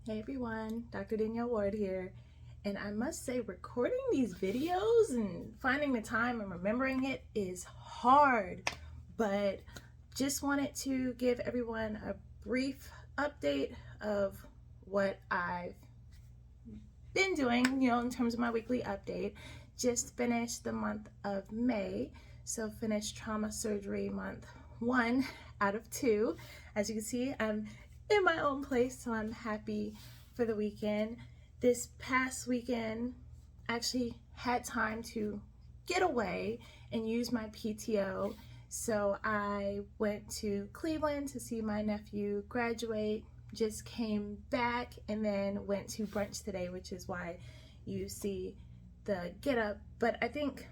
Hey everyone, Dr. Danielle Ward here, and I must say recording these videos and finding the time and remembering it is hard, but just wanted to give everyone a brief update of what I've been doing, in terms of my weekly update. Just finished the month of May, so finished trauma surgery month 1 out of 2. As you can see, I'm in my own place, so I'm happy for the weekend. This past weekend, I actually had time to get away and use my PTO. So I went to Cleveland to see my nephew graduate, just came back, and then went to brunch today, which is why you see the get up. But I think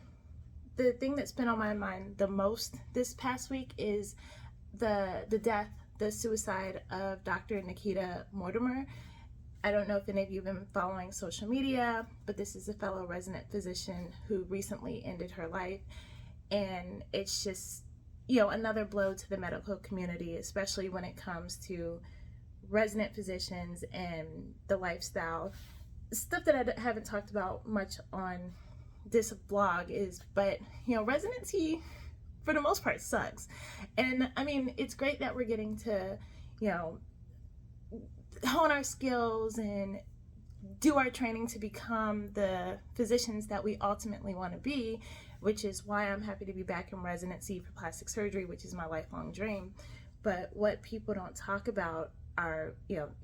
the thing that's been on my mind the most this past week is the suicide of Dr. Nakita Mortimer. I don't know if any of you have been following social media, but this is a fellow resident physician who recently ended her life. And it's just, another blow to the medical community, especially when it comes to resident physicians and the lifestyle. Stuff that I haven't talked about much on this blog but residency for the most part sucks. And I mean, it's great that we're getting to, hone our skills and do our training to become the physicians that we ultimately want to be, which is why I'm happy to be back in residency for plastic surgery, which is my lifelong dream. But what people don't talk about are,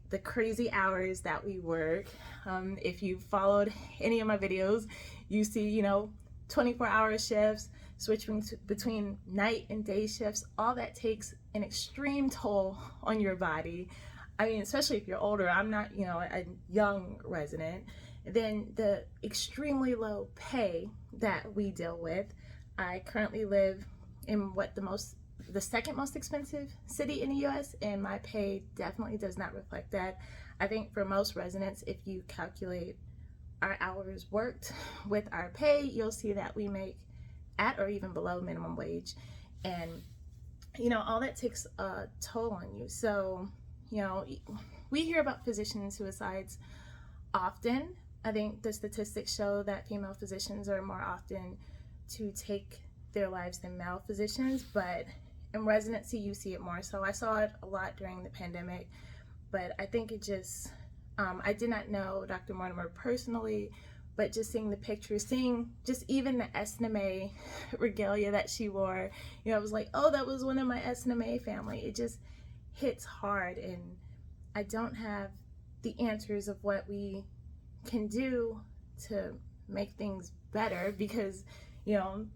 the crazy hours that we work. If you've followed any of my videos, you see, 24-hour shifts, switching between night and day shifts. All that takes an extreme toll on your body. I mean, especially if you're older. I'm not, a young resident. Then the extremely low pay that we deal with. I currently live in the second most expensive city in the US, and my pay definitely does not reflect that. I think for most residents, if you calculate our hours worked with our pay, you'll see that we make at or even below minimum wage. And, all that takes a toll on you. So, we hear about physician suicides often. I think the statistics show that female physicians are more often to take their lives than male physicians, but in residency, you see it more. So I saw it a lot during the pandemic, but I think it just, I did not know Dr. Mortimer personally, but just seeing the pictures, seeing just even the SNMA regalia that she wore, I was like, oh, that was one of my SNMA family. It just hits hard, and I don't have the answers of what we can do to make things better, because,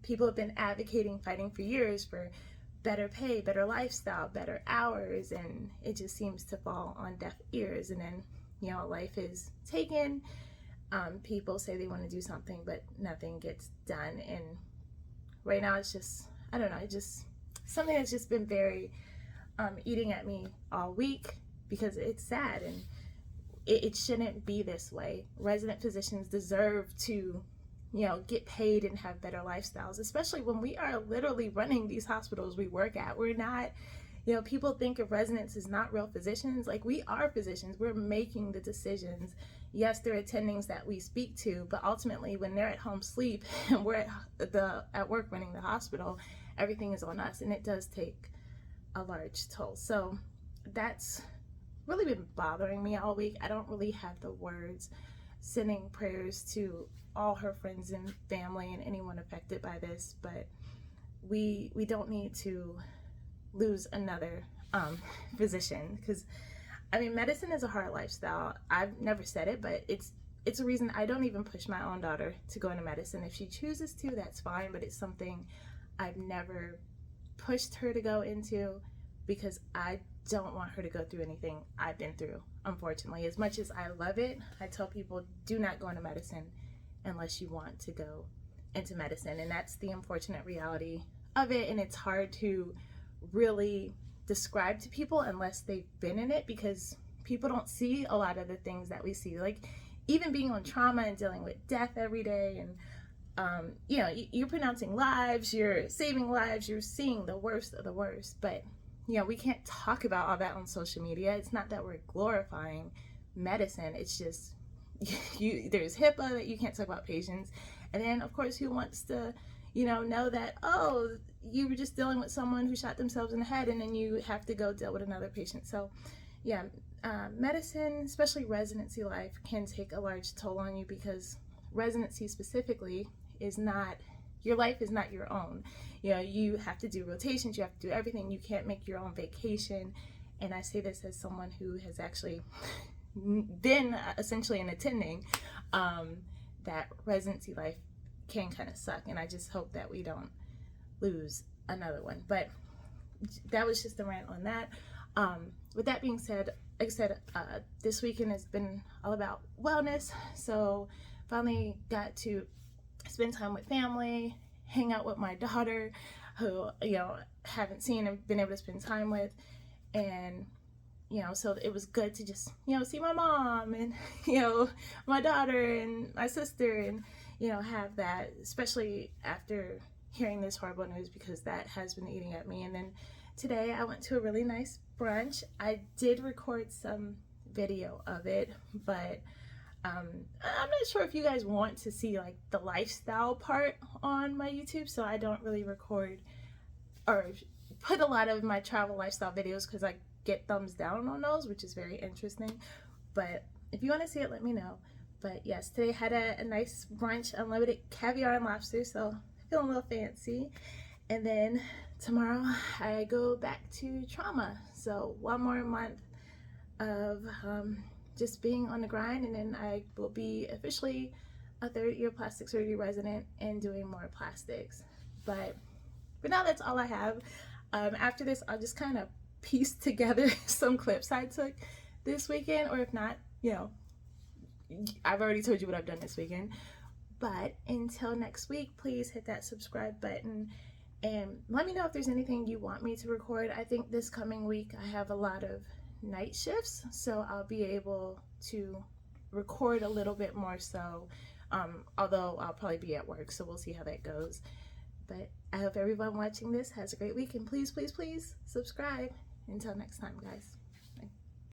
people have been advocating, fighting for years for better pay, better lifestyle, better hours, and it just seems to fall on deaf ears. And then, life is taken. People say they want to do something, but nothing gets done. And right now it's just, I don't know, it's just something that's just been very eating at me all week, because it's sad, and it shouldn't be this way. Resident physicians deserve to, get paid and have better lifestyles, especially when we are literally running these hospitals we work at. We're not, people think of residents as not real physicians. Like, we are physicians. We're making the decisions. Yes, there are attendings that we speak to, but ultimately when they're at home sleep and we're at work running the hospital, everything is on us, and it does take a large toll. So that's really been bothering me all week. I don't really have the words. Sending prayers to all her friends and family and anyone affected by this, but we don't need to lose another physician, because I mean, medicine is a hard lifestyle. I've never said it, but it's a reason I don't even push my own daughter to go into medicine. If she chooses to, that's fine, but it's something I've never pushed her to go into, because I don't want her to go through anything I've been through, unfortunately. As much as I love it, I tell people, do not go into medicine unless you want to go into medicine. And that's the unfortunate reality of it. And it's hard to really describe to people unless they've been in it, because people don't see a lot of the things that we see. Like, even being on trauma and dealing with death every day, and you're pronouncing lives, you're saving lives, you're seeing the worst of the worst. But we can't talk about all that on social media. It's not that we're glorifying, medicine. It's just there's HIPAA that you can't talk about patients, and then of course who wants to know that, oh, you were just dealing with someone who shot themselves in the head, and then you have to go deal with another patient. So yeah, medicine, especially residency life, can take a large toll on you, because residency specifically is not, your life is not your own. You have to do rotations, you have to do everything. You can't make your own vacation. And I say this as someone who has actually been essentially an attending, that residency life can kind of suck, and I just hope that we don't lose another one. But that was just a rant on that. With that being said, like I said, this weekend has been all about wellness, so finally got to spend time with family, hang out with my daughter, who haven't seen and been able to spend time with. And so it was good to just see my mom and my daughter and my sister, and have that, especially after hearing this horrible news, because that has been eating at me. And then today I went to a really nice brunch. I did record some video of it, but I'm not sure if you guys want to see like the lifestyle part on my YouTube, so I don't really record or put a lot of my travel lifestyle videos, because I get thumbs down on those, which is very interesting. But if you want to see it, let me know. But yes, today had a nice brunch, unlimited caviar and lobster, so feeling a little fancy. And then tomorrow I go back to trauma, so one more month of just being on the grind, and then I will be officially a third-year plastic surgery resident and doing more plastics. But for now, that's all I have. After this, I'll just kind of piece together some clips I took this weekend, or if not, I've already told you what I've done this weekend. But until next week, please hit that subscribe button and let me know if there's anything you want me to record. I think this coming week I have a lot of night shifts, so I'll be able to record a little bit more so, although I'll probably be at work, so we'll see how that goes. But I hope everyone watching this has a great week, and please, please, please subscribe. Until next time, guys.